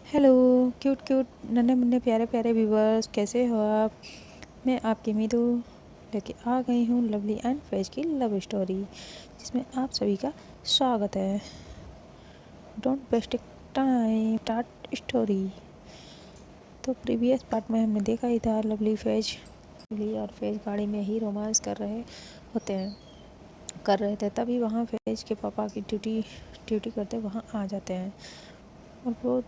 Hello cute cute नन्हे मुन्ने प्यारे प्यारे व्यूवर्स, कैसे हो आप। मैं आपकी मीतू लेके आ गई हूँ लवली एंड फैज की लव स्टोरी, जिसमें आप सभी का स्वागत है। Don't waste time, start story. तो प्रीवियस पार्ट में हमने देखा ही था लवली और फैज गाड़ी में ही रोमांस कर रहे थे। तभी वहाँ फैज के पापा की ड्यूटी करते वहाँ आ जाते हैं और वो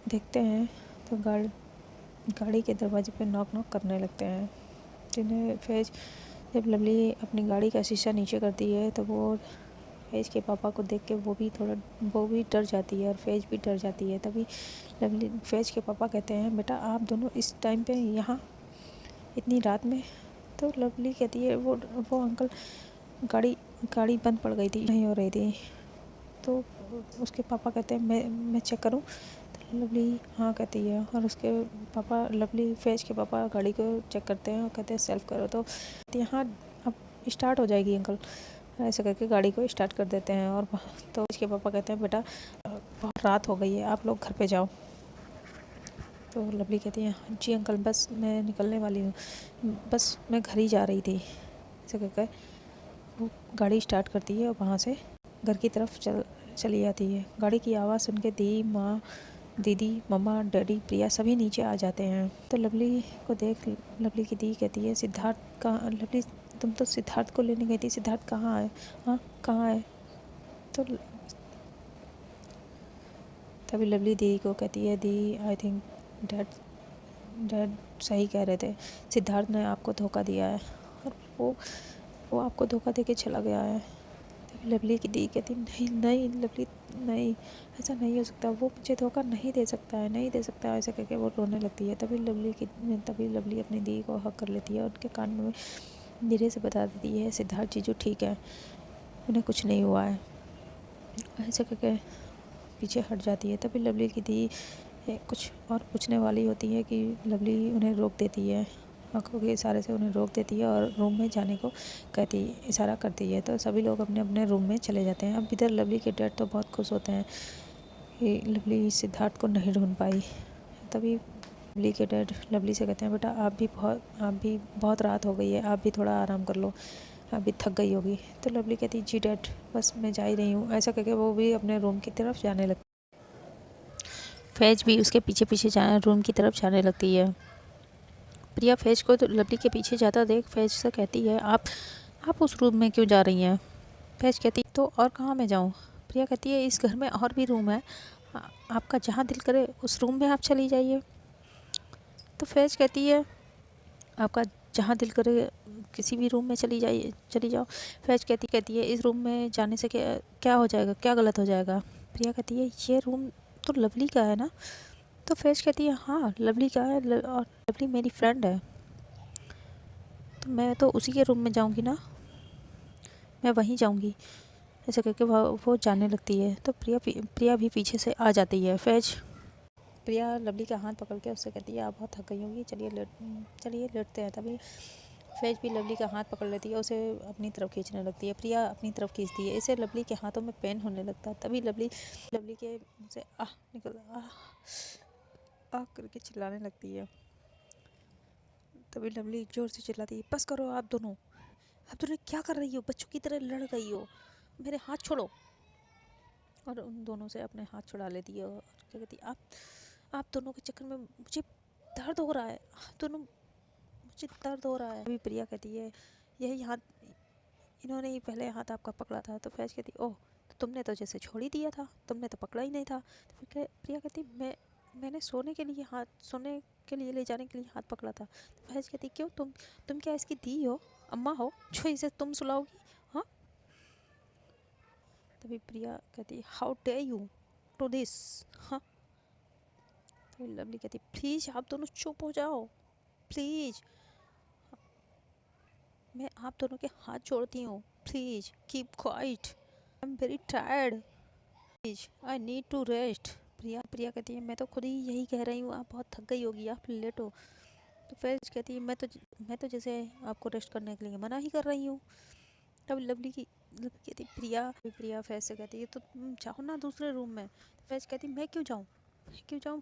देखते हैं तो गाड़ी के दरवाजे पे नॉक नॉक करने लगते हैं। जिन्हें फैज जब लवली अपनी गाड़ी का शीशा नीचे करती है तो वो फैज के पापा को देख के वो भी डर जाती है और फैज भी डर जाती है। तभी लवली फैज के पापा कहते हैं, बेटा आप दोनों इस टाइम पे यहाँ इतनी रात में। तो लवली कहती है, वो अंकल गाड़ी गाड़ी बंद पड़ गई थी, नहीं हो रही थी। तो उसके पापा कहते हैं मैं चेक करूं। तो लवली हाँ कहती है और उसके पापा लवली फैज के पापा गाड़ी को चेक करते हैं और कहते हैं सेल्फ करो। तो यहाँ अब स्टार्ट हो जाएगी अंकल, ऐसे करके गाड़ी को स्टार्ट कर देते हैं। और तो इसके पापा कहते हैं, बेटा बहुत रात हो गई है, आप लोग घर पे जाओ। तो लवली कहती है, जी अंकल बस मैं निकलने वाली हूँ, बस मैं घर ही जा रही थी। ऐसे कहकर वो गाड़ी स्टार्ट करती है और वहाँ से घर की तरफ चली जाती है। गाड़ी की आवाज़ सुन के दीदी मम्मा डैडी प्रिया सभी नीचे आ जाते हैं। तो लवली को देख लवली की दी कहती है, सिद्धार्थ कहाँ। लवली तुम तो सिद्धार्थ को लेने गई थी, सिद्धार्थ कहाँ है? हाँ कहाँ है? तो तभी लवली दी को कहती है, दी आई थिंक डैड डैड सही कह रहे थे, सिद्धार्थ ने आपको धोखा दिया है और वो आपको धोखा दे के चला गया है। लवली की दी कहती, नहीं नहीं लवली नहीं, ऐसा नहीं हो सकता, वो मुझे धोखा नहीं दे सकता है, नहीं दे सकता है। ऐसा करके वो रोने लगती है। तभी लवली अपनी दी को हक कर लेती है और उनके कान में धीरे से बता देती है, सिद्धार्थ जीजू ठीक है, उन्हें कुछ नहीं हुआ है। ऐसा करके पीछे हट जाती है। तभी लवली की दी कुछ और पूछने वाली होती है कि लवली उन्हें रोक देती है, आंखों के इशारे से उन्हें रोक देती है और रूम में जाने को इशारा करती है। तो सभी लोग अपने अपने रूम में चले जाते हैं। अब इधर लवली के डैड तो बहुत खुश होते हैं कि लवली सिद्धार्थ को नहीं ढूंढ पाई। तभी लवली के डैड लवली से कहते हैं, बेटा आप भी बहुत रात हो गई है, आप भी थोड़ा आराम कर लो, आप भी थक गई होगी। तो लवली कहती है, जी डैड बस मैं जा ही रही हूँ। ऐसा करके वो भी अपने रूम की तरफ जाने लगती। फैज भी उसके पीछे पीछे रूम की तरफ जाने लगती है। प्रिया फैज को तो लवली के पीछे जाता देख फैज से कहती है, आप उस रूम में क्यों जा रही हैं? फैज कहती, तो और कहाँ मैं जाऊँ? प्रिया कहती है, इस घर में और भी रूम है, आपका जहाँ दिल करे उस रूम में आप चली जाइए। तो फैज कहती है, आपका जहाँ दिल करे किसी भी रूम में चली जाओ। फैज कहती है, इस रूम में जाने से क्या हो जाएगा, क्या गलत हो जाएगा? प्रिया कहती है, ये रूम तो लवली का है ना? तो फैज कहती है, हाँ लवली का है, और लवली मेरी फ्रेंड है, तो मैं तो उसी के रूम में जाऊंगी ना, मैं वहीं जाऊंगी। ऐसे करके वो जाने लगती है। तो प्रिया भी पीछे से आ जाती है। प्रिया लवली का हाथ पकड़ के उससे कहती है, आप बहुत थक गई होंगी, चलिए लेटते हैं। तभी फैज भी लवली का हाथ पकड़ लेती है, उसे अपनी तरफ खींचने लगती है। प्रिया अपनी तरफ खींचती है, इसे लवली के हाथों में पेन होने लगता है। तभी लवली के मुँह से आह निकल आह करके चिल्लाने लगती है। तभी लवली जोर से चिल्लाती है, बस करो आप दोनों क्या कर रही हो? बच्चों की तरह लड़ रही हो, मेरे हाथ छोड़ो। और उन दोनों से अपने हाथ छुड़ा लेती है और क्या कहती है, आप दोनों के चक्कर में मुझे दर्द हो रहा है, आप दोनों मुझे दर्द हो रहा है। अभी प्रिया कहती है, यही हाथ, इन्होंने ही पहले हाथ आपका पकड़ा था। तो फैज कहती, ओह तो तुमने तो जैसे छोड़ ही दिया था, तुमने तो पकड़ा ही नहीं था। तो फिर प्रिया कहती, मैंने सोने के लिए ले जाने के लिए हाथ पकड़ा था। तो फैज कहती, क्यों तुम क्या इसकी दी हो, अम्मा हो जो इसे तुम सुलाओगी? हाँ। तभी प्रिया कहती, how dare you to this. हाँ। तो लवली कहती, प्लीज़ आप दोनों चुप हो जाओ, प्लीज़ मैं आप दोनों के हाथ जोड़ती हूँ, please keep quiet, I am very tired, please I need to rest. Priya कहती है, मैं तो खुद ही यही कह रही हूँ, आप बहुत थक गई होगी, आप लेटो। तो फैज कहती है, मैं तो जैसे आपको रेस्ट करने के लिए मना ही कर रही हूँ। तब लवली कहती, प्रिया फैज से कहती है, तो तुम जाओ ना दूसरे रूम में। तो फैज कहती, मैं क्यों जाऊँ? क्यों जाऊँ?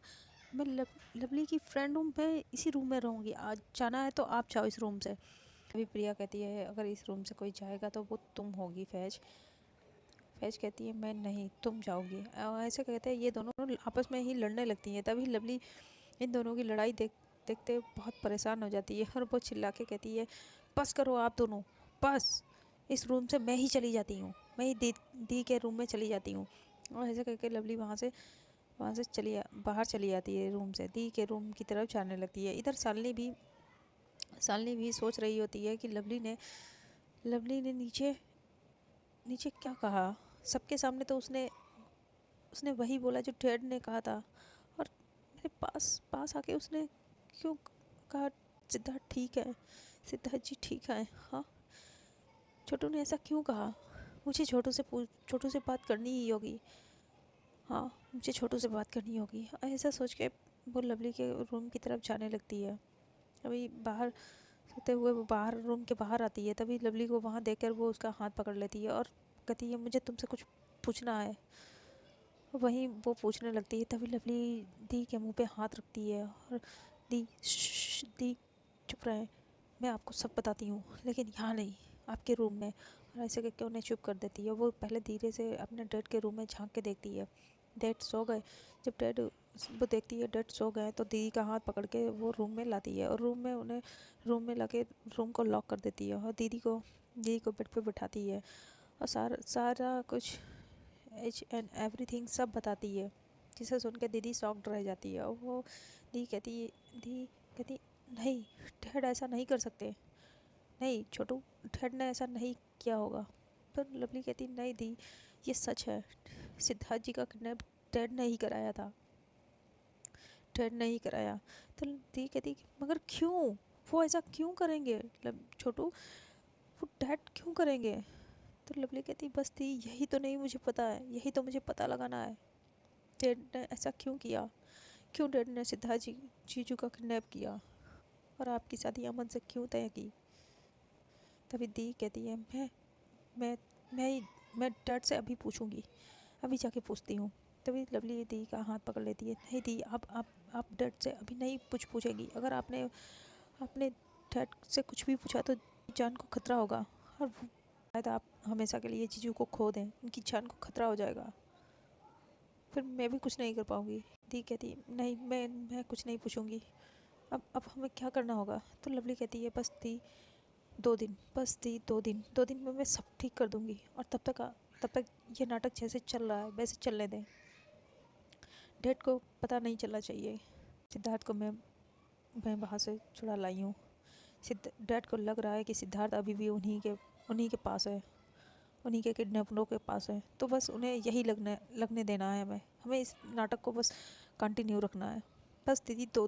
मैं लवली की फ्रेंड हूँ, मैं इसी रूम में रहूँगी। आज जाना है तो आप जाओ इस रूम से। अभी प्रिया कहती है अगर इस रूम से कोई जाएगा तो वो तुम होगी फैज। फैज कहती है मैं नहीं, तुम जाओगी। ऐसे कहते हैं ये दोनों आपस में ही लड़ने लगती हैं। तभी लवली इन दोनों की लड़ाई देखते बहुत परेशान हो जाती है और वो चिल्ला के कहती है बस करो आप दोनों, बस। इस रूम से मैं ही चली जाती हूँ, मैं ही दी के रूम में चली जाती हूँ। और ऐसे करके लवली वहाँ से बाहर चली जाती है रूम से, दी के रूम की तरफ जाने लगती है। इधर शालिनी भी सोच रही होती है कि लवली ने नीचे नीचे क्या कहा। सबके सामने तो उसने वही बोला जो डैड ने कहा था, और मेरे पास आके उसने क्यों कहा सिद्धार्थ ठीक है, सिद्धार्थ जी ठीक है। हाँ, छोटू ने ऐसा क्यों कहा? मुझे छोटू से बात करनी ही होगी। हाँ, मुझे छोटू से बात करनी होगी। ऐसा सोच के वो लवली के रूम की तरफ जाने लगती है। अभी बाहर सोते हुए वो रूम के बाहर आती है। तभी लवली को वहाँ देखकर वो उसका हाथ पकड़ लेती है और कहती है मुझे तुमसे कुछ पूछना है। वहीं वो पूछने लगती है। तभी लवली दी के मुंह पे हाथ रखती है और दी दी चुप रहे, मैं आपको सब बताती हूँ, लेकिन यहाँ नहीं, आपके रूम में। और ऐसे करके उन्हें चुप कर देती है। वो पहले धीरे से अपने डैड के रूम में झांक के देखती है। डैड सो गए। जब वो देखती है डैड सो गए तो दीदी का हाथ पकड़ के वो रूम में लाती है और रूम में लाके रूम को लॉक कर देती है और दीदी को बेड पे बिठाती है और सारा कुछ एच एंड एवरीथिंग सब बताती है, जिसे सुन के दीदी शॉक्ड रह जाती है। और वो दी कहती नहीं, डैड ऐसा नहीं कर सकते, नहीं छोटू, डैड ने ऐसा नहीं किया होगा। पर लवली कहती नहीं दी, ये सच है, सिद्धार्थ जी का किडनैप डैड ने ही कराया था, डैड ने ही कराया। तो दी कहती मगर क्यों, वो ऐसा क्यों करेंगे छोटू, वो डैड क्यों करेंगे? तो लवली कहती बस दी यही तो नहीं मुझे पता है, यही तो मुझे पता लगाना है, डैड ने ऐसा क्यों किया, क्यों डैड ने सिद्धार्थ जीजू का किडनैप किया और आपकी शादी अमन से क्यों तय की। तभी दी कहती है मैं मैं मैं डैड से अभी पूछूंगी, अभी जाके पूछती हूँ। तभी लवली दी का हाथ पकड़ लेती है। नहीं दी, आप डैड से अभी नहीं पूछेंगी। अगर आपने डैड से कुछ भी पूछा तो जान को खतरा होगा और शायद आप हमेशा के लिए जीजू को खो दें, उनकी जान को खतरा हो जाएगा, फिर मैं भी कुछ नहीं कर पाऊँगी। दी कहती नहीं, मैं कुछ नहीं पूछूंगी। अब हमें क्या करना होगा? तो लवली कहती है बस दी 2 दिन, बस दी 2 दिन में मैं सब ठीक कर दूंगी और तब तक ये नाटक जैसे चल रहा है वैसे चलने दें, डैड को पता नहीं चलना चाहिए। सिद्धार्थ को मैं वहाँ से छुड़ा लाई हूँ। डैड को लग रहा है कि सिद्धार्थ अभी भी उन्हीं के पास है, उन्हीं के किडनैपरों के पास है। तो बस उन्हें यही लगने देना है। हमें इस नाटक को बस कंटिन्यू रखना है। बस दीदी 2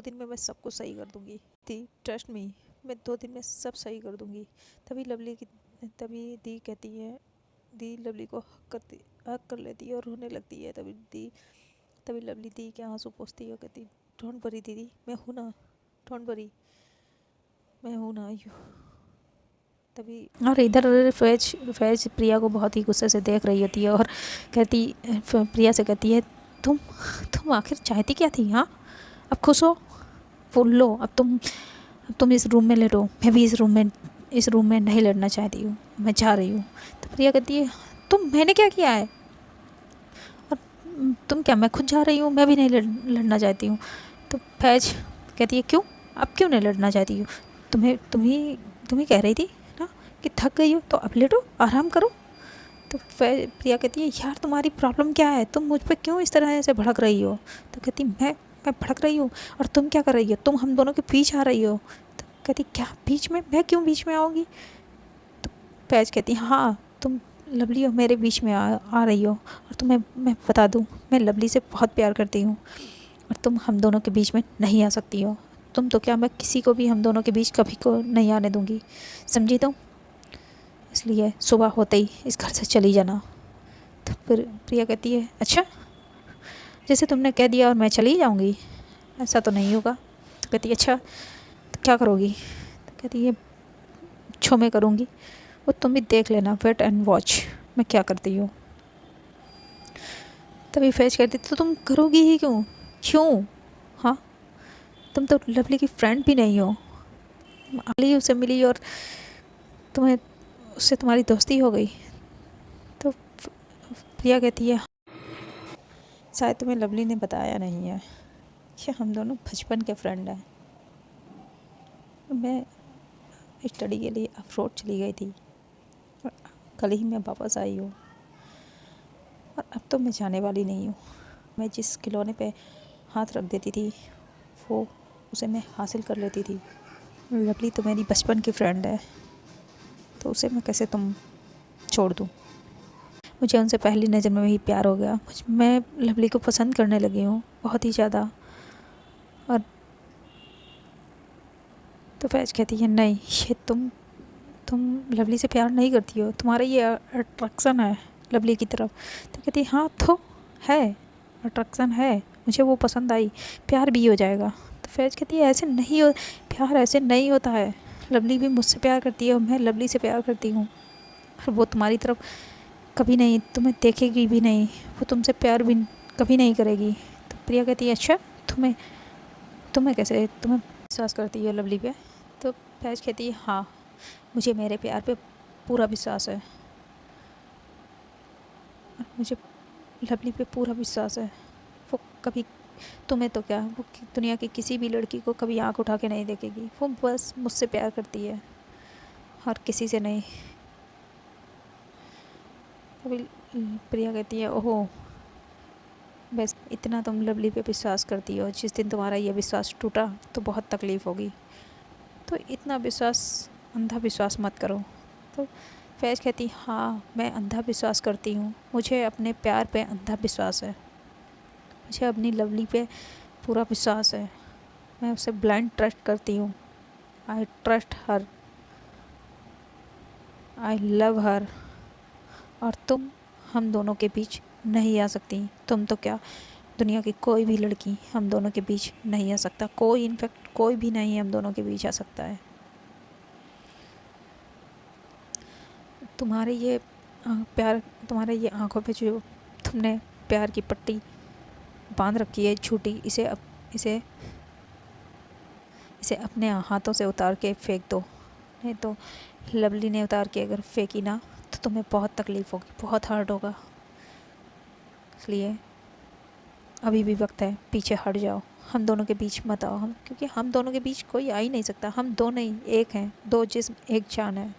दिन में मैं सब कुछ सही कर दूँगी दी, ट्रस्ट मी, मैं 2 दिन में सब सही कर दूँगी। तभी दी कहती है, दी लवली को हक कर लेती है और रोने लगती है। तभी लवली दी के आंसू पोंछती है और कहती डोंट वरी दीदी, मैं हूँ ना, डोंट वरी, मैं हूँ ना यू। तभी और इधर फैज प्रिया को बहुत ही गुस्से से देख रही होती है और प्रिया से कहती है तुम आखिर चाहती क्या थी? हाँ, अब खुश हो? बोल लो, अब तुम इस रूम में लेटो, मैं भी इस रूम में नहीं लड़ना चाहती हूँ, मैं जा रही हूँ। तो प्रिया कहती है मैंने क्या किया है? और तुम क्या, मैं खुद जा रही हूँ, मैं भी नहीं लड़ना चाहती हूँ। तो फैज कहती है क्यों, अब क्यों नहीं लड़ना चाहती हूँ? तुम्हें कह रही थी ना कि थक गई हो तो अब लेटो, आराम करो। तो प्रिया कहती है यार तुम्हारी प्रॉब्लम क्या है, तुम मुझ पर क्यों इस तरह से भड़क रही हो? तो कहती मैं भड़क रही हूँ और तुम क्या कर रही हो, तुम हम दोनों के बीच आ रही हो। तो कहती क्या बीच में, मैं क्यों बीच में आऊँगी? तो फैज कहती हाँ, तुम लवली हो मेरे बीच में आ रही हो, और तुम्हें मैं बता दूँ मैं लवली से बहुत प्यार करती हूँ और तुम हम दोनों के बीच में नहीं आ सकती हो। तुम तो क्या, मैं किसी को भी हम दोनों के बीच कभी को नहीं आने दूँगी, समझी? तो इसलिए सुबह होते ही इस घर से चली जाना। तो फिर प्रिया कहती है अच्छा, जैसे तुमने कह दिया और मैं चली जाऊँगी, ऐसा तो नहीं होगा। तो कहती है अच्छा तो क्या करोगी? तो कहती है छो मैं करूँगी, वो तुम भी देख लेना, वेट एंड वॉच मैं क्या करती हूँ। तभी फैज कहती तो तुम करोगी ही क्यों, क्यों? हाँ, तुम तो लवली की फ्रेंड भी नहीं हो, आली उससे मिली और तुम्हें उससे तुम्हारी दोस्ती हो गई। तो प्रिया कहती है शायद तुम्हें लवली ने बताया नहीं है कि हम दोनों बचपन के फ्रेंड हैं। मैं स्टडी के लिए अब्रॉड चली गई थी और कल ही मैं वापस आई हूँ और अब तो मैं जाने वाली नहीं हूँ। मैं जिस खिलौने पे हाथ रख देती थी वो उसे मैं हासिल कर लेती थी। लवली तो मेरी बचपन की फ्रेंड है, तो उसे मैं कैसे तुम छोड़ दूँ। मुझे उनसे पहली नज़र में ही प्यार हो गया। मैं लवली को पसंद करने लगी हूँ बहुत ही ज़्यादा। और तो फैज कहती है नहीं, ये तुम लवली से प्यार नहीं करती हो, तुम्हारा ये अट्रैक्शन है लवली की तरफ। तो कहती है हाँ तो है, अट्रैक्शन है, मुझे वो पसंद आई, प्यार भी हो जाएगा। तो फैज कहती है ऐसे नहीं हो, प्यार ऐसे नहीं होता है। लवली भी मुझसे प्यार करती है और मैं लवली से प्यार करती हूँ, और वो तुम्हारी तरफ कभी नहीं, तुम्हें देखेगी भी नहीं, वो तुमसे प्यार भी कभी नहीं करेगी। तो प्रिया कहती है अच्छा, तुम्हें तुम्हें कैसे, तुम्हें विश्वास करती है लवली पे? तो फैज कहती है हाँ, मुझे मेरे प्यार पे पूरा विश्वास है, मुझे लवली पे पूरा विश्वास है। वो कभी, तुम्हें तो क्या, वो दुनिया की किसी भी लड़की को कभी आंख उठा के नहीं देखेगी, वो बस मुझसे प्यार करती है और किसी से नहीं। अभी प्रिया कहती है ओहो, बस इतना तुम लवली पे विश्वास करती हो, जिस दिन तुम्हारा ये विश्वास टूटा तो बहुत तकलीफ़ होगी, तो इतना विश्वास, अंधा विश्वास मत करो। तो फैज कहती हाँ मैं अंधा विश्वास करती हूँ, मुझे अपने प्यार पे अंधा विश्वास है, मुझे अपनी लवली पे पूरा विश्वास है, मैं उसे ब्लाइंड ट्रस्ट करती हूँ। I trust her, I love हर, और तुम हम दोनों के बीच नहीं आ सकती। तुम तो क्या, दुनिया की कोई भी लड़की हम दोनों के बीच नहीं आ सकता, कोई इनफैक्ट कोई भी नहीं हम दोनों के बीच आ सकता है। तुम्हारे ये प्यार, तुम्हारे ये आंखों पे जो तुमने प्यार की पट्टी बांध रखी है झूठी, इसे इसे अपने हाथों से उतार के फेंक दो, नहीं तो लवली ने उतार के अगर फेंकी ना तो तुम्हें बहुत तकलीफ़ होगी, बहुत हर्ट होगा। इसलिए अभी भी वक्त है, पीछे हट जाओ, हम दोनों के बीच मत आओ। हम, क्योंकि हम दोनों के बीच कोई आ ही नहीं सकता, हम दो नहीं एक हैं, दो जिस्म एक जान है,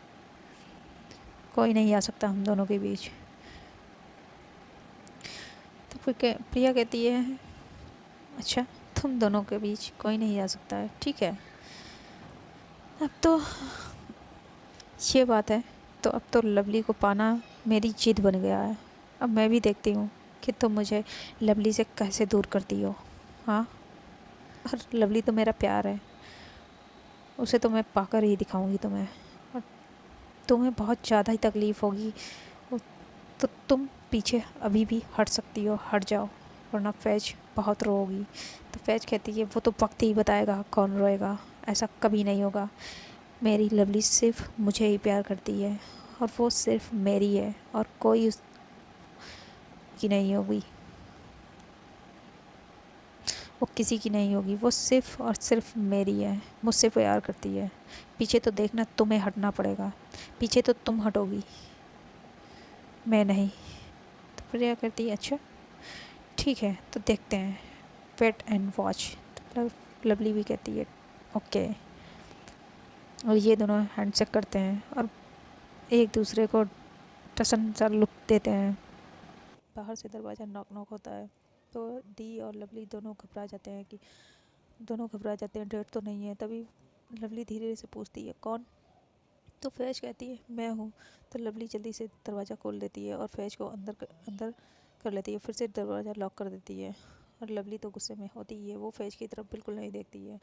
कोई नहीं आ सकता हम दोनों के बीच। तो फिर प्रिया कहती है अच्छा, तुम दोनों के बीच कोई नहीं आ सकता है, ठीक है, अब तो ये बात है, तो अब तो लवली को पाना मेरी जिद बन गया है। अब मैं भी देखती हूँ कि तुम मुझे लवली से कैसे दूर करती हो। हाँ, और लवली तो मेरा प्यार है, उसे तो मैं पाकर ही दिखाऊंगी तुम्हें, और तुम्हें बहुत ज़्यादा ही तकलीफ़ होगी, तो तुम पीछे अभी भी हट सकती हो, हट जाओ, वरना फैज बहुत रोगी। तो फैज कहती है वो तो वक्त ही बताएगा कौन रोएगा, ऐसा कभी नहीं होगा। मेरी लवली सिर्फ मुझे ही प्यार करती है और वो सिर्फ मेरी है और कोई उसकी नहीं होगी, वो किसी की नहीं होगी, वो सिर्फ और सिर्फ मेरी है, मुझसे प्यार करती है। पीछे तो देखना तुम्हें हटना पड़ेगा, पीछे तो तुम हटोगी, मैं नहीं। तो प्रिया करती है अच्छा ठीक है, तो देखते हैं, वेट एंड वॉच। तो लवली भी कहती है ओके, और ये दोनों हैंडशेक करते हैं और एक दूसरे को टसन सा लुक देते हैं। बाहर से दरवाज़ा नॉक नॉक होता है, तो दी और लवली दोनों घबरा जाते हैं कि डेट तो नहीं है। तभी लवली धीरे से पूछती है कौन? तो फैज कहती है मैं हूँ। तो लवली जल्दी से दरवाज़ा खोल देती है और फैज को अंदर कर लेती है, फिर से दरवाज़ा लॉक कर देती है। और लवली तो गुस्से में होती ही है, वो फैज की तरफ बिल्कुल नहीं देखती है।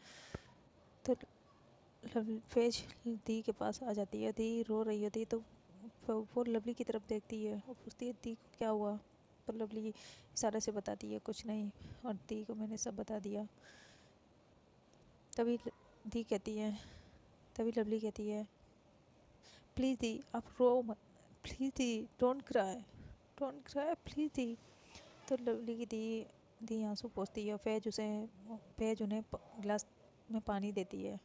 तो फैज दी के पास आ जाती है, दी रो रही होती है, तो वो लवली की तरफ देखती है और पूछती है दी को क्या हुआ? तो लवली इशारे से बताती है कुछ नहीं, और दी को मैंने सब बता दिया। तभी दी कहती है तभी लवली कहती है प्लीज़ दी आप रो मत, प्लीज़ दी डोंट क्राई प्लीज़ दी। तो लवली की दी दी आंसू पोंछती है। फैज उन्हें गिलास में पानी देती है।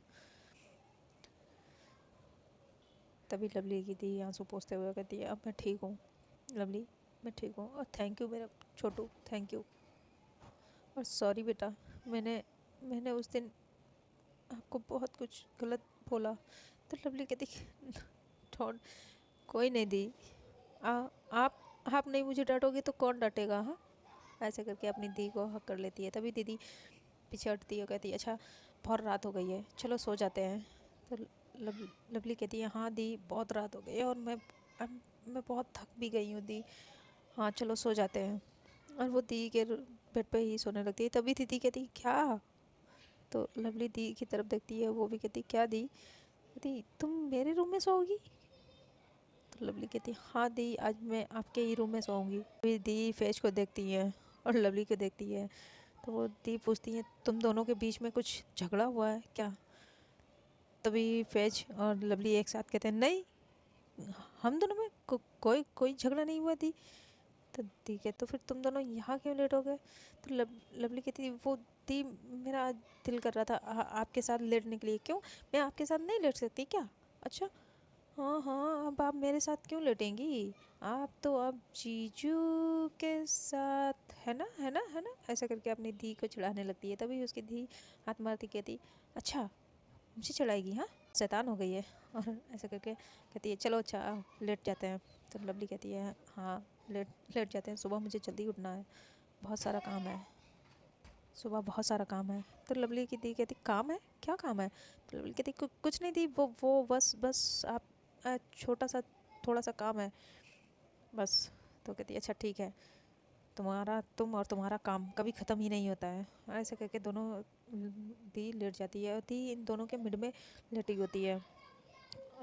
तभी लवली की दी आंसू पोंछते हुए कहती है, अब मैं ठीक हूँ लवली, मैं ठीक हूँ, और थैंक यू मेरा छोटू, थैंक यू, और सॉरी बेटा, मैंने मैंने उस दिन आपको बहुत कुछ गलत बोला। तो लवली कहती, डोंट, कोई नहीं दी, आप नहीं मुझे डांटोगे तो कौन डांटेगा, हाँ। ऐसे करके अपनी दी को हक कर लेती है। तभी दीदी पीछे हटती है, कहती है, अच्छा बहुत रात हो गई है, चलो सो जाते हैं। तो लवली कहती है, हाँ दी, बहुत रात हो गई है और मैं बहुत थक भी गई हूँ दी, हाँ चलो सो जाते हैं। और वो दी के बेड पे ही सोने लगती है। तभी दीदी कहती, क्या? तो लवली दी की तरफ देखती है, वो भी कहती, क्या दी? कहती, तुम मेरे रूम में सोओगी? तो लवली कहती, हाँ दी, आज मैं आपके ही रूम में सोऊंगी। फिर दी फैज को देखती है और लवली को देखती है। तो वो दी पूछती है, तुम दोनों के बीच में कुछ झगड़ा हुआ है क्या? तभी फैज और लवली एक साथ कहते हैं, नहीं, हम दोनों में कोई झगड़ा नहीं हुआ दी। तो दी कहती, तो फिर तुम दोनों यहाँ क्यों लेटोगे? तो लवली कहती, वो दी, मेरा आज दिल कर रहा था आपके साथ लेटने के लिए। क्यों, मैं आपके साथ नहीं लेट सकती क्या? अच्छा, हाँ हाँ, अब आप मेरे साथ क्यों लेटेंगी? आप तो अब जीजू के साथ, है ना, है ना, है ना, ऐसा करके अपनी दी को चिढ़ाने लगती है। तभी उसकी दी हाथ मारती कहती, अच्छा मुझे चिढ़ाएगी, हाँ, शैतान हो गई है। और ऐसा करके कहती है, चलो अच्छा आओ लेट जाते हैं। तो लवली कहती है, हाँ लेट लेट जाते हैं, सुबह मुझे जल्दी उठना है, बहुत सारा काम है, सुबह बहुत सारा काम है। तो लवली की दी कहती, काम है, क्या काम है? तो लवली कहती, कुछ नहीं दी, वो बस बस आप छोटा सा थोड़ा सा काम है बस। तो कहती, अच्छा ठीक है, तुम और तुम्हारा काम कभी ख़त्म ही नहीं होता है। ऐसे करके दोनों दी लेट जाती है और दी इन दोनों के मिड में लेटी होती है।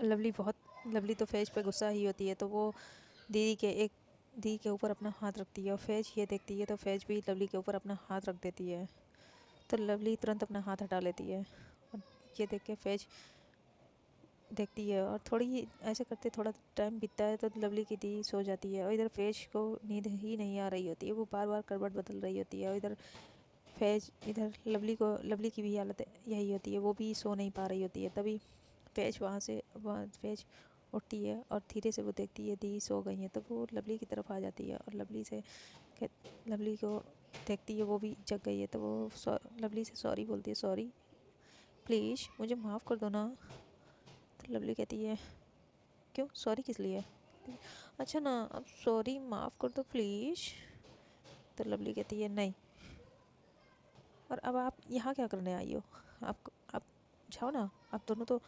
लवली तो फैज पे गुस्सा ही होती है, तो वो दी के ऊपर अपना हाथ रखती है और फैज ये देखती है तो फैज भी लवली के ऊपर अपना हाथ रख देती है। तो लवली तुरंत अपना हाथ हटा लेती है और ये देख के फैज देखती है और थोड़ी ही ऐसे करते थोड़ा टाइम बीतता है तो लवली की दी सो जाती है और इधर फैज को नींद ही नहीं आ रही होती है, वो बार बार करवट बदल रही होती है। और इधर लवली की भी हालत यही होती है, वो भी सो नहीं पा रही होती है। तभी फैज उठती है और धीरे से वो देखती है दी सो गई है, तो वो लवली की तरफ आ जाती है और लवली को देखती है वो भी जग गई है। तो वो लवली से सॉरी बोलती है, सॉरी प्लीज़ मुझे माफ़ कर दो ना। तो लवली कहती है, क्यों, सॉरी किस लिए? अच्छा ना, अब सॉरी माफ़ कर दो प्लीज़। तो लवली कहती है, नहीं, और अब आप यहाँ क्या करने आई हो? आप जाओ ना, आप दोनों तो,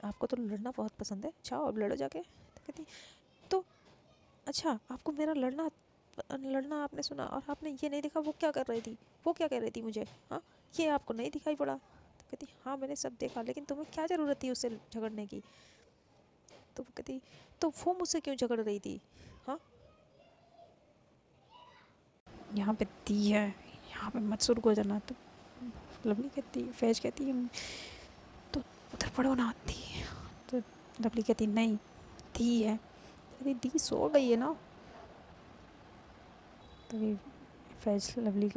आपको तो लड़ना बहुत पसंद है, जाओ अब लड़ो जाके। तो कहती, तो अच्छा आपको मेरा लड़ना लड़ना आपने सुना और आपने ये नहीं देखा वो क्या कर रही थी, वो क्या कह रही थी मुझे, हाँ, ये आपको नहीं दिखाई पड़ा? तो कहती, हाँ मैंने सब देखा, लेकिन तुम्हें क्या ज़रूरत थी उससे झगड़ने की? तो वो कहती, तो वो मुझसे क्यों झगड़ रही थी, हाँ? यहाँ पे दी है, यहाँ पे मत शुरू हो जाना। तो लवली कहती, फैज कहती है, तो उधर पढ़ो ना दी। तो लवली कहती, नहीं, दी है। कहती, दी सो गई है ना। तभी फैज लवली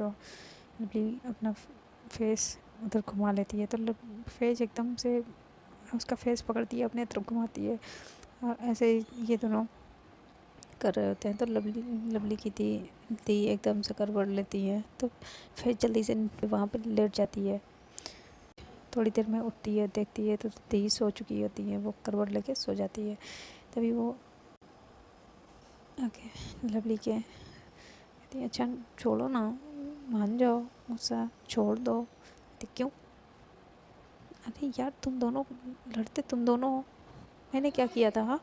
अपना फेस उधर घुमा लेती है। तो फैज एकदम से उसका फेस पकड़ती है, अपने तरफ घुमाती है और ऐसे ही ये दोनों कर रहे होते हैं। तो लवली की दी एकदम से करवट लेती है, तो फिर जल्दी से वहाँ पर लेट जाती है। थोड़ी देर में उठती है, देखती है तो दी सो चुकी होती है, वो करवट लेके सो जाती है। तभी वो ओके लवली के कहती है, अच्छा छोड़ो ना, मान जाओ, गुस्सा छोड़ दो। कहती, क्यों? अरे यार तुम दोनों लड़ते, तुम दोनों हो, मैंने क्या किया था, हाँ?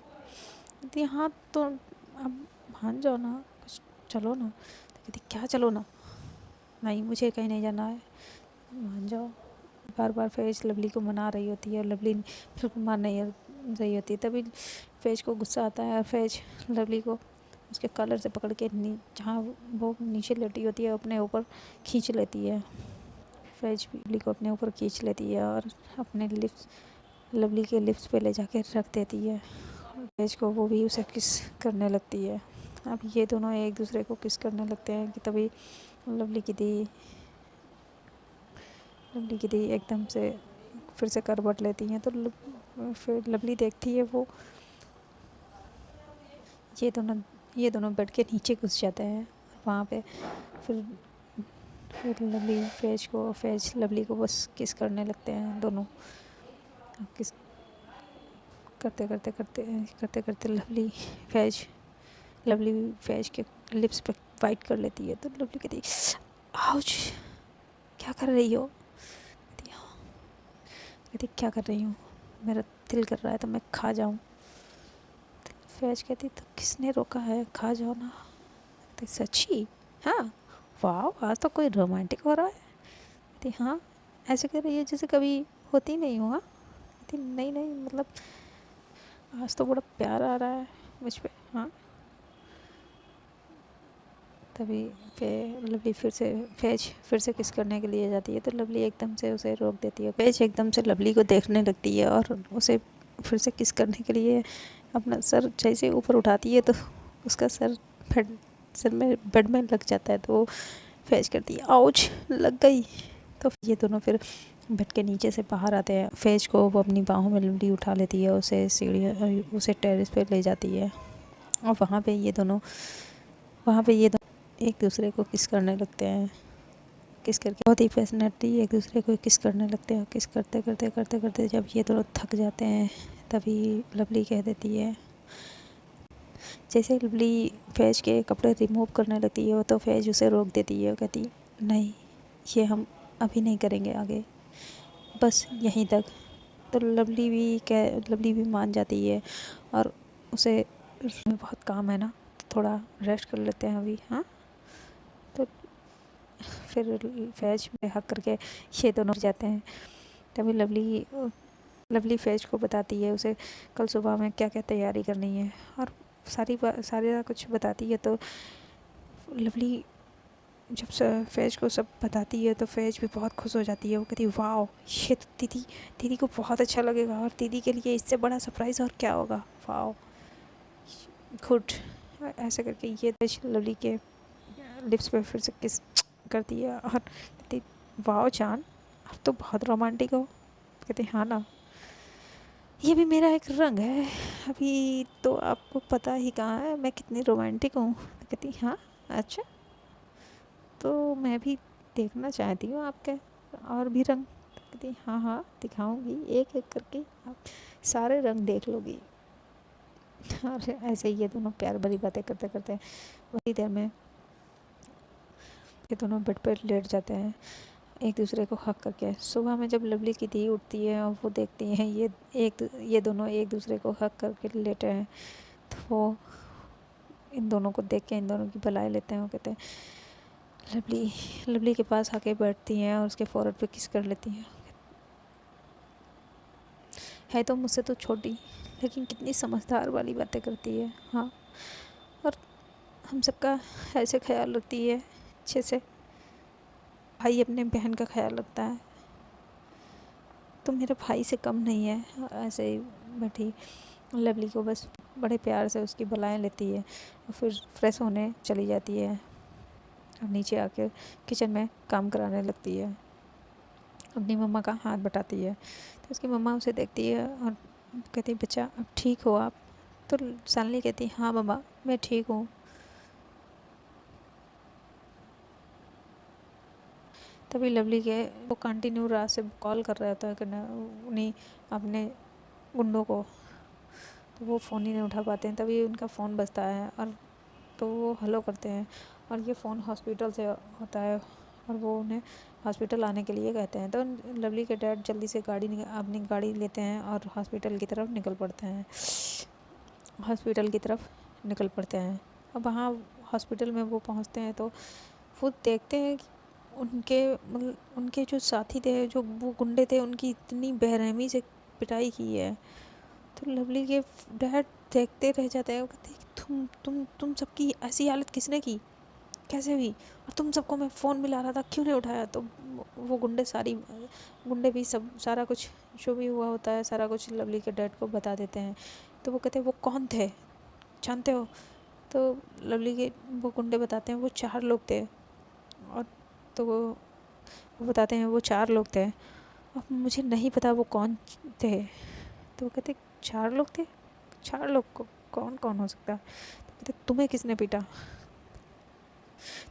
कहती, हाँ तो अब मान जाओ ना, कुछ चलो ना। तो कहती, क्या चलो ना? नहीं मुझे कहीं नहीं जाना है, मान जाओ। बार बार फैज लवली को मना रही होती है और लवली बिल्कुल मान नहीं रही होती है। तभी फैज को गुस्सा आता है और फैज लवली को उसके कॉलर से पकड़ के जहाँ वो नीचे लेटी होती है अपने ऊपर खींच लेती है। फैज लवली को अपने ऊपर खींच लेती है और अपने लिप्स लवली के लिप्स पे ले जाके रख देती है। फैज को वो भी उसे किस करने लगती है अब ये दोनों एक दूसरे को किस करने लगते हैं कि तभी लवली की दी लवली की दी एकदम से फिर से करवट लेती हैं। तो फिर लवली देखती है वो ये दोनों ये दोनों बेड के नीचे घुस जाते हैं वहाँ पे। फिर लवली फैज लवली को बस किस करने लगते हैं दोनों। किस करते करते करते करते करते लवली फैज के लिप्स पे फाइट कर लेती है। तो लवली कहती आउच, क्या कर रही हो? कहती क्या कर रही हूँ, मेरा दिल कर रहा है तो मैं खा जाऊँ। फैज कहती तो किसने रोका है, खा जाओ ना। कहती सच्ची? हाँ, वाह आज तो कोई रोमांटिक हो रहा है। कहती हाँ, ऐसे कर रही है जैसे कभी होती नहीं हुआ। कहती नहीं नहीं, मतलब आज तो बड़ा प्यार आ रहा है मुझ पे। हाँ, तभी लवली फिर से किस करने के लिए जाती है। तो लवली एकदम से उसे रोक देती है। फैज एकदम से लवली को देखने लगती है और उसे फिर से किस करने के लिए अपना सर जैसे ऊपर उठाती है तो उसका सर में बेड में लग जाता है। तो वो फैज करती है आउच, लग गई। तो ये दोनों फिर बेड के नीचे से बाहर आते हैं। फैज को वो अपनी बाहों में लवली उठा लेती है, उसे टेरेस पे ले जाती है। और वहाँ पे ये दोनों एक दूसरे को किस करने लगते हैं। किस करके बहुत ही पैशनेटली एक दूसरे को किस करने लगते हैं। किस करते करते करते करते जब ये दोनों थक जाते हैं तभी लवली कह देती है, जैसे लवली फैज के कपड़े रिमूव करने लगती है तो फैज उसे रोक देती है। कहती नहीं, ये हम अभी नहीं करेंगे आगे, बस यहीं तक। तो लवली भी मान जाती है और उसे बहुत काम है ना, थोड़ा रेस्ट कर लेते हैं अभी। हाँ, तो फिर फैज में हक करके ये दोनों जाते हैं। तभी लवली फैज को बताती है उसे कल सुबह में क्या क्या तैयारी करनी है और सारी कुछ बताती है। तो लवली जब फैज को सब बताती है तो फैज भी बहुत खुश हो जाती है। वो कहती है वाह, ये तो दीदी को बहुत अच्छा लगेगा और दीदी के लिए इससे बड़ा सरप्राइज़ और क्या होगा। वाह, गुड। ऐसे करके ये लवली के लिप्स पे फिर से किस करती है और कहती वाह चांद, आप तो बहुत रोमांटिक हो। कहते हाँ ना, ये भी मेरा एक रंग है, अभी तो आपको पता ही कहाँ है मैं कितनी रोमांटिक हूँ। कहती हाँ, अच्छा, तो मैं भी देखना चाहती हूँ आपके और भी रंग। कहती हाँ हाँ, दिखाऊंगी एक एक करके, आप सारे रंग देख लोगी। और ऐसे ही ये दोनों प्यार भरी बातें करते करते वही देर में ये दोनों बेड पर लेट जाते हैं एक दूसरे को हक करके। सुबह में जब लवली की दी उठती है और वो देखती हैं ये दोनों एक दूसरे को हक करके लेटे हैं तो वो इन दोनों को देख के इन दोनों की भलाई लेते हैं। वो कहते हैं लवली के पास आके बैठती हैं और उसके फोrehead पे किस कर लेती हैं। है तो मुझसे तो छोटी, लेकिन कितनी समझदार वाली बातें करती है। हाँ, और हम सबका ऐसे ख्याल रखती है अच्छे से, भाई अपने बहन का ख्याल रखता है तो मेरे भाई से कम नहीं है। ऐसे ही बैठी लवली को बस बड़े प्यार से उसकी बुलाएं लेती है और फिर फ्रेश होने चली जाती है और नीचे आकर किचन में काम कराने लगती है। अपनी मम्मा का हाथ बटाती है तो उसकी मम्मा उसे देखती है और कहती है बच्चा अब ठीक हो आप? तो सानली कहती हाँ मम्मा, मैं ठीक हूँ। तभी लवली के वो कंटिन्यू रात से कॉल कर रहा होता है उन्हीं अपने गुंडों को, तो वो फ़ोन ही नहीं उठा पाते हैं। तभी उनका फ़ोन बजता है और तो वो हेलो करते हैं और ये फ़ोन हॉस्पिटल से होता है और वो उन्हें हॉस्पिटल आने के लिए कहते हैं। तो लवली के डैड जल्दी से अपनी गाड़ी लेते हैं और हॉस्पिटल की तरफ निकल पड़ते हैं। अब वहाँ हॉस्पिटल में वो पहुँचते हैं तो वो देखते हैं कि उनके जो साथी थे, जो वो गुंडे थे, उनकी इतनी बेरहमी से पिटाई की है। तो लवली के डैड देखते रह जाते हैं। वो कहते हैं तुम सबकी ऐसी हालत किसने की, कैसे हुई, और तुम सबको मैं फ़ोन मिला रहा था क्यों नहीं उठाया। तो वो गुंडे भी सब सारा कुछ जो भी हुआ होता है सारा कुछ लवली के डैड को बता देते हैं। तो वो कहते हैं वो कौन थे जानते हो? तो लवली के वो गुंडे बताते हैं वो 4 लोग थे। और तो वो बताते हैं वो 4 लोग थे। अब मुझे नहीं पता वो कौन थे। तो वो कहते 4 लोग थे, 4 लोग को कौन कौन हो सकता है। तो कहते तुम्हें किसने पीटा,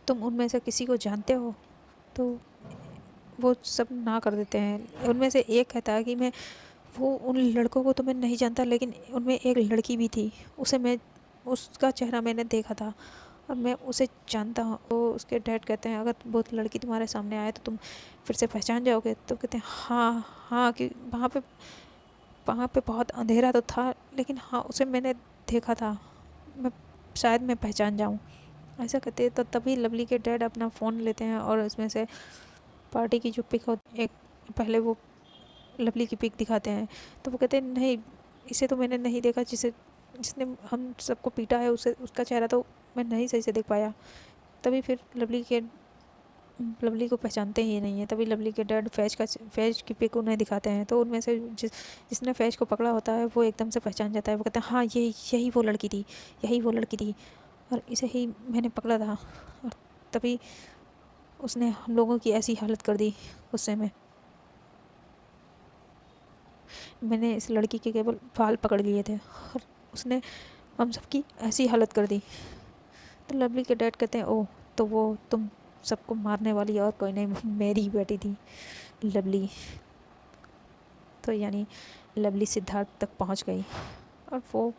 तुम उनमें से किसी को जानते हो। तो वो सब ना कर देते हैं। उनमें से एक कहता है कि मैं वो उन लड़कों को तो मैं नहीं जानता, लेकिन उनमें एक लड़की भी थी, उसे मैं उसका चेहरा मैंने देखा था और मैं उसे जानता हूँ। तो उसके डैड कहते हैं अगर वो लड़की तुम्हारे सामने आए तो तुम फिर से पहचान जाओगे। तो कहते हैं हाँ हाँ, कि वहाँ पे बहुत अंधेरा तो था, लेकिन हाँ उसे मैंने देखा था, मैं शायद मैं पहचान जाऊँ। ऐसा कहते हैं तो तभी लवली के डैड अपना फ़ोन लेते हैं और उसमें से पार्टी की जो पिक होती एक पहले वो लवली की पिक दिखाते हैं। तो वो कहते हैं नहीं, इसे तो मैंने नहीं देखा, जिसने हम सबको पीटा है उसे, उसका चेहरा तो मैं नहीं सही से देख पाया। तभी फिर लवली को पहचानते ही नहीं है। तभी लवली के डैड फैज की पिक उन्हें दिखाते हैं। तो उनमें से जिसने फैज को पकड़ा होता है वो एकदम से पहचान जाता है। वो कहते हैं हाँ यही वो लड़की थी, यही वो लड़की थी और इसे ही मैंने पकड़ा था। और तभी उसने हम लोगों की ऐसी हालत कर दी गुस्से में। मैंने इस लड़की के केवल बाल पकड़ लिए थे और उसने हम सबकी ऐसी हालत कर दी। तो लवली के डैड कहते हैं ओह, तो वो तुम सबको मारने वाली और कोई नहीं, मेरी ही बेटी थी लवली। तो यानी लवली सिद्धार्थ तक पहुंच गई और वो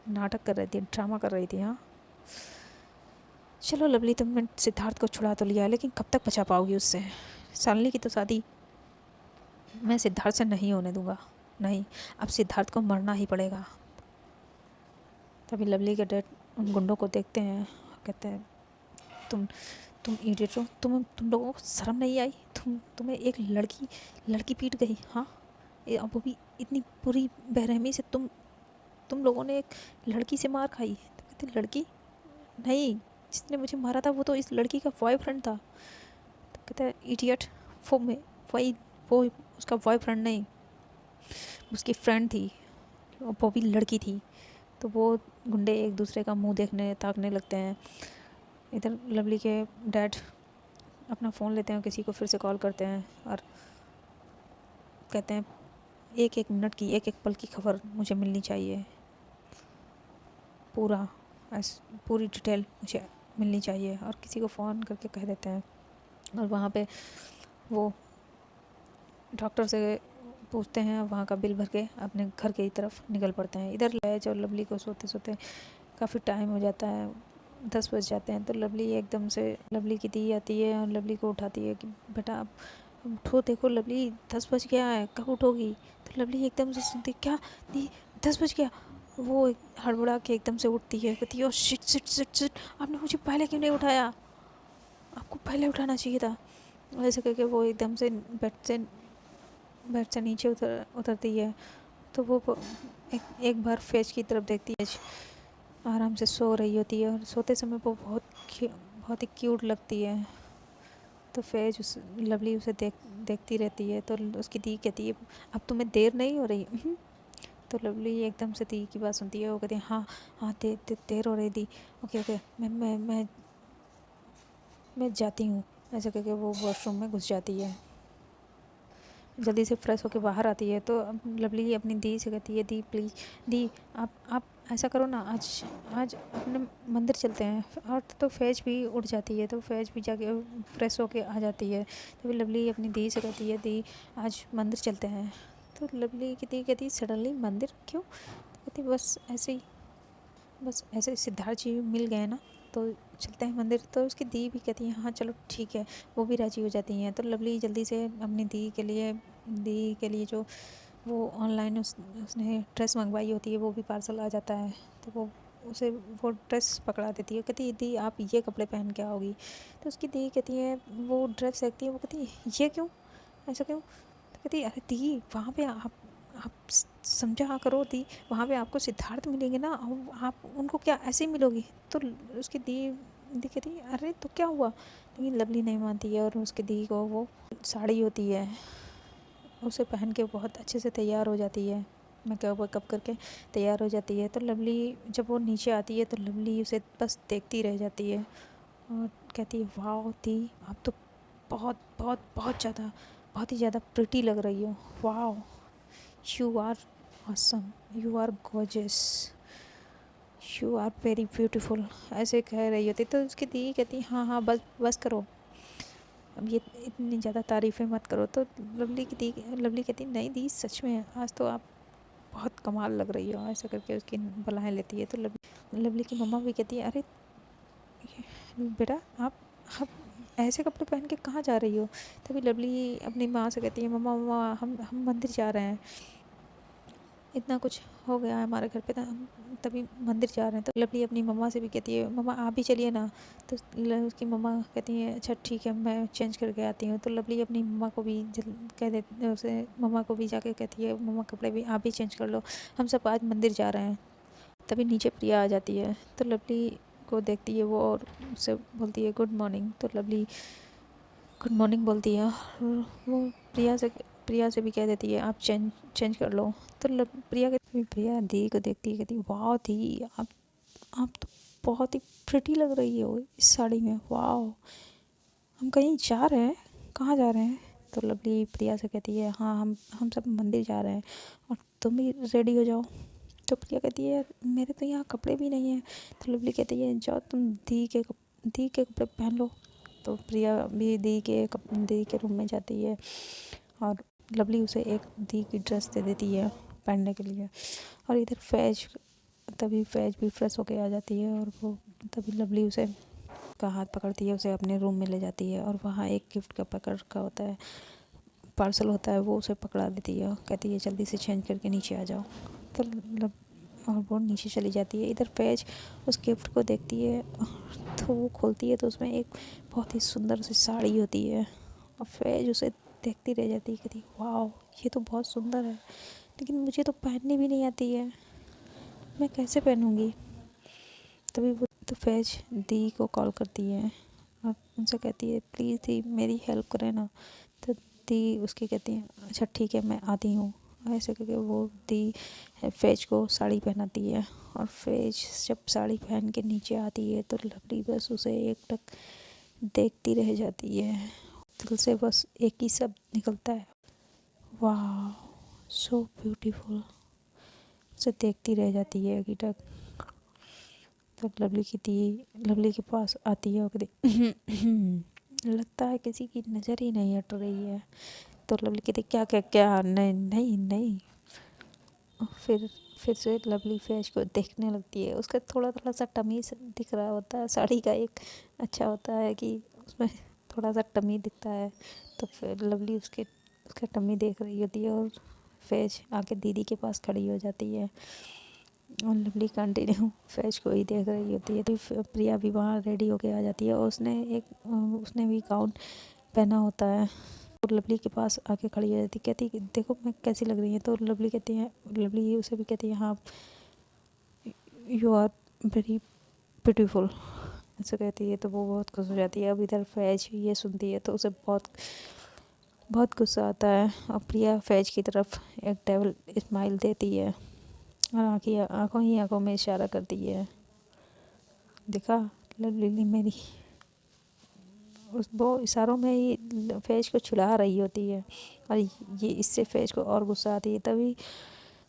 नाटक कर रही थी, ड्रामा कर रही थी। हाँ चलो लवली, तुमने सिद्धार्थ को छुड़ा तो लिया, लेकिन कब तक बचा पाओगी उससे। शालिनी की तो शादी मैं सिद्धार्थ से नहीं होने दूंगा, नहीं, अब सिद्धार्थ को मरना ही पड़ेगा। तभी लवली के डैड उन गुंडों को देखते हैं, कहते हैं तुम तुम इडियट हो, तुम लोगों को शर्म नहीं आई, तुम्हें एक लड़की पीट गई। हाँ अब वो भी इतनी बुरी बेरहमी से, तुम लोगों ने एक लड़की से मार खाई। तो कहते लड़की नहीं, जिसने मुझे मारा था वो तो इस लड़की का बॉयफ्रेंड था। तो कहता है इडियट, वो मैं वही वो उसका बॉयफ्रेंड नहीं, उसकी फ्रेंड थी, वो भी लड़की थी। तो वो गुंडे एक दूसरे का मुंह देखने ताकने लगते हैं। इधर लवली के डैड अपना फ़ोन लेते हैं, किसी को फिर से कॉल करते हैं और कहते हैं एक एक मिनट की, एक एक पल की खबर मुझे मिलनी चाहिए, पूरा पूरी डिटेल मुझे मिलनी चाहिए। और किसी को फ़ोन करके कह देते हैं और वहाँ पे वो डॉक्टर से पूछते हैं, वहाँ का बिल भर के अपने घर की तरफ निकल पड़ते हैं। इधर लैज और लवली को सोते सोते काफ़ी टाइम हो जाता है, 10 बज जाते हैं। तो लवली एकदम से लवली की दी आती है और लवली को उठाती है कि बेटा अब उठो, देखो लवली 10 बज गया है, कब उठोगी। तो लवली एकदम से सुनती क्या दी 10 बज गया। वो हड़बड़ा के एकदम से उठती है, कहती है oh shit shit shit shit, आपने मुझे पहले क्यों नहीं उठाया, आपको पहले उठाना चाहिए था। ऐसे करके वो एकदम से बेड से नीचे उतरती है। तो वो एक बार फैज की तरफ देखती है, आराम से सो रही होती है और सोते समय वो बहुत ही क्यूट लगती है। तो फैज लवली उसे देखती रहती है। तो उसकी दी कहती है अब तुम्हें देर नहीं हो रही। तो लवली एकदम से दी की बात सुनती है, वो कहती है हाँ हाँ देर हो रही दी, ओके ओके मैं जाती हूँ। ऐसे करके वो वॉशरूम में घुस जाती है, जल्दी से फ्रेश होकर बाहर आती है। तो अब लवली अपनी दी से कहती है दी प्लीज़, दी आप ऐसा करो ना, आज आज अपने मंदिर चलते हैं। और तो फैज भी उठ जाती है, तो फैज भी जाके फ्रेश होके आ जाती है। तो लवली अपनी दी से कहती है दी आज मंदिर चलते हैं। तो लवली की दी कहती है सडनली मंदिर क्यों। तो कहती बस ऐसे सिद्धार्थ जी मिल गए ना, तो चलते हैं मंदिर। तो उसकी दी भी कहती है हाँ चलो ठीक है, वो भी राज़ी हो जाती हैं। तो लवली जल्दी से अपनी दी के लिए जो वो ऑनलाइन उसने ड्रेस मंगवाई होती है वो भी पार्सल आ जाता है। तो वो ड्रेस पकड़ा देती है, कहती है दी आप ये कपड़े पहन के आओगी। तो उसकी दी कहती है वो ड्रेस देखती है, वो कहती है ये क्यों, ऐसा क्यों। तो कहती है अरे दी वहाँ पे आप समझा करो दी, वहाँ पे आपको सिद्धार्थ मिलेंगे ना, आप उनको क्या ऐसे ही मिलोगी। तो उसकी दी कहती है अरे तो क्या हुआ। लेकिन लवली नहीं मानती है और उसकी दी को वो साड़ी होती है उसे पहन के बहुत अच्छे से तैयार हो जाती है। मेकअप वेकअप करके तैयार हो जाती है। तो लवली जब वो नीचे आती है तो लवली उसे बस देखती रह जाती है और कहती है, वाह दी, आप तो बहुत बहुत बहुत ही ज़्यादा प्रिटी लग रही हो। वाह, you are awesome, you are gorgeous, you are very beautiful, ऐसे कह रही होती। तो उसकी दी कहती, हाँ हाँ बस बस करो, अब ये इतनी ज़्यादा तारीफ़ें मत करो। तो लवली कहती, नहीं दी, सच में आज तो आप बहुत कमाल लग रही हो, ऐसा करके उसकी बलाएँ लेती है। तो लवली की मम्मा भी कहती है, अरे बेटा आप ऐसे कपड़े पहन के कहाँ जा रही हो। तभी लवली अपनी माँ से कहती है, मम्मा मम्मा हम मंदिर जा रहे हैं, इतना कुछ हो गया है हमारे घर पे, तो हम तभी मंदिर जा रहे हैं। तो लवली अपनी मम्मा से भी कहती है, मम्मा आप भी चलिए ना। तो उसकी मम्मा कहती है, अच्छा ठीक है, मैं चेंज करके आती हूँ। तो लवली अपनी मम्मा को भी कह देती है, उसे मम्मा को भी जाके कहती है, मम्मा कपड़े भी आप भी चेंज कर लो, हम सब आज मंदिर जा रहे हैं। तभी नीचे प्रिया आ जाती है। तो लवली को देखती है वो और उससे बोलती है, गुड मॉर्निंग। तो लवली गुड मॉर्निंग बोलती है और वो प्रिया से भी कह देती है, आप चेंज कर लो। तो प्रिया दी को देखती है, कहती, वाह दी, आप तो बहुत ही प्रिटी लग रही हो इस साड़ी में। वाह, हम कहीं जा रहे हैं, कहाँ जा रहे हैं। तो लवली प्रिया से कहती है, हाँ हम सब मंदिर जा रहे हैं और तुम भी रेडी हो जाओ। तो प्रिया कहती है, यार मेरे तो यहाँ कपड़े भी नहीं हैं। तो लवली कहती है, जाओ तुम दी के कपड़े पहन लो। तो प्रिया भी दी के रूम में जाती है और लवली उसे एक दी की ड्रेस दे देती है पहनने के लिए। और इधर फैज भी फ्रेश होके आ जाती है और वो तभी लवली उसे का हाथ पकड़ती है, उसे अपने रूम में ले जाती है और वहाँ एक गिफ्ट का पकड़ का होता है, पार्सल होता है, वो उसे पकड़ा देती है, कहती है जल्दी से चेंज करके नीचे आ जाओ। तो और वो नीचे चली जाती है। इधर फैज उस गिफ्ट को देखती है तो वो खोलती है तो उसमें एक बहुत ही सुंदर सी साड़ी होती है और फैज उसे देखती रह जाती है, कहती, वाह ये तो बहुत सुंदर है, लेकिन मुझे तो पहननी भी नहीं आती है, मैं कैसे पहनूंगी। तभी वो तो फैज दी को कॉल करती है और उनसे कहती है, प्लीज़ दी मेरी हेल्प करें ना। तो दी उसकी कहती है, अच्छा ठीक है मैं आती हूँ। ऐसे करके वो दी फैज को साड़ी पहनाती है और फैज जब साड़ी पहन के नीचे आती है तो लवली बस उसे एकटक देखती रह जाती है। दिल से बस एक ही शब्द निकलता है, वाह सो ब्यूटीफुल। उसे देखती रह जाती है एकटक। तो लवली के पास आती है और कहती, लगता है किसी की नज़र ही नहीं हट रही है। तो लवली कहती, क्या क्या क्या, नहीं नहीं नहीं। फिर से लवली फैज को देखने लगती है। उसका थोड़ा थोड़ा सा टमी दिख रहा होता है, साड़ी का एक अच्छा होता है कि उसमें थोड़ा सा टमी दिखता है। तो फिर लवली उसका टमी देख रही होती है और फैज आके दीदी के पास खड़ी हो जाती है और लवली कंटिन्यू फैज को ही देख रही होती है। तो प्रिया भी वहाँ रेडी होके आ जाती है और उसने भी गाउन पहना होता है और लवली के पास आके खड़ी हो जाती, कहती देखो मैं कैसी लग रही है। तो लवली उसे भी कहती है, हाँ यू आर वेरी ब्यूटीफुल, ऐसे कहती है। तो वो बहुत खुश हो जाती है। अब इधर फैज ये सुनती है तो उसे बहुत बहुत गुस्सा आता है और प्रिया फैज की तरफ एक डेविल स्माइल देती है और आंखों में इशारा करती है, देखा लवली ने मेरी, वो इशारों में ही फैज को चिढ़ा रही होती है और ये इससे फैज को और गुस्सा आती है। तभी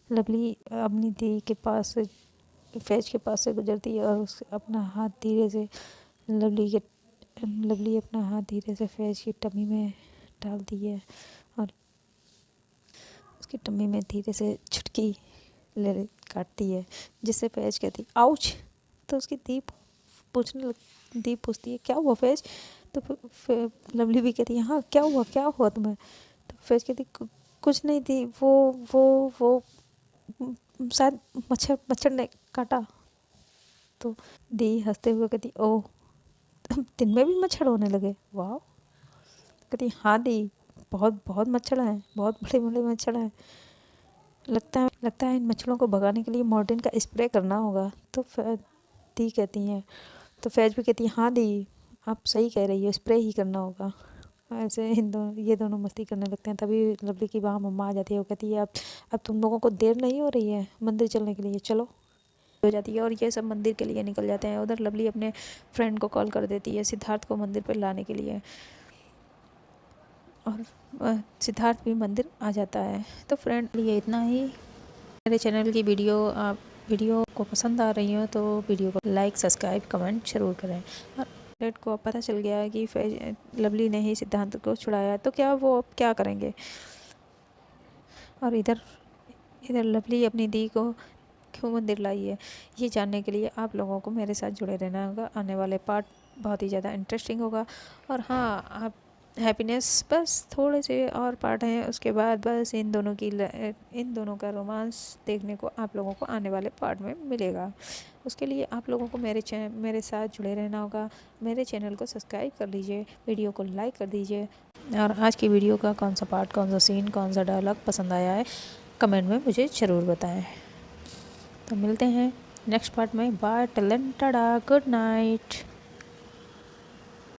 लवली अपनी दी के पास से फैज के पास से गुजरती है और अपना हाथ धीरे से लवली अपना हाथ धीरे से फैज की टमी में डालती है और उसकी टमी में धीरे से छुटकी ले काटती है, जिससे फैज कहती, आउच। तो उसकी दी पूछती है, क्या हुआ फैज। तो लवली भी कहती है, हाँ क्या हुआ तुम्हें। तो फैज कहती, कुछ नहीं थी, वो शायद मच्छर ने काटा। तो दी हंसते हुए कहती, ओह दिन में भी मच्छर होने लगे, वाह। कहती, हाँ दी, बहुत बहुत मच्छर हैं, बहुत बड़े बड़े मच्छर हैं, लगता है इन मच्छरों को भगाने के लिए मॉर्टिन का स्प्रे करना होगा। तो दी कहती हैं, तो फैज भी कहती है, हाँ दी आप सही कह रही हो, स्प्रे ही करना होगा। ऐसे ये दोनों मस्ती करने लगते हैं। तभी लवली की वहाँ मम्मा आ जाती है। वो कहती है अब तुम लोगों को देर नहीं हो रही है मंदिर चलने के लिए, चलो हो जाती है। और ये सब मंदिर के लिए निकल जाते हैं। उधर लवली अपने फ्रेंड को कॉल कर देती है सिद्धार्थ को मंदिर पर लाने के लिए, और सिद्धार्थ भी मंदिर आ जाता है। तो फ्रेंड, ये इतना ही। मेरे चैनल की वीडियो को पसंद आ रही हो तो वीडियो को लाइक, सब्सक्राइब, कमेंट जरूर करें। और लेट को अब पता चल गया है कि लवली ने ही सिद्धांत को छुड़ाया, तो क्या वो अब क्या करेंगे। और इधर इधर लवली अपनी दी को क्यों मंदिर लाई है, ये जानने के लिए आप लोगों को मेरे साथ जुड़े रहना होगा। आने वाले पार्ट बहुत ही ज़्यादा इंटरेस्टिंग होगा। और हाँ, आप हैप्पीनेस बस थोड़े से और पार्ट हैं, उसके बाद बस इन दोनों का रोमांस देखने को आप लोगों को आने वाले पार्ट में मिलेगा। उसके लिए आप लोगों को मेरे साथ जुड़े रहना होगा। मेरे चैनल को सब्सक्राइब कर लीजिए, वीडियो को लाइक कर दीजिए। और आज की वीडियो का कौन सा पार्ट, कौन सा सीन, कौन सा डायलॉग पसंद आया है, कमेंट में मुझे ज़रूर बताएं। तो मिलते हैं नेक्स्ट पार्ट में। Bye, till then, tata, good night.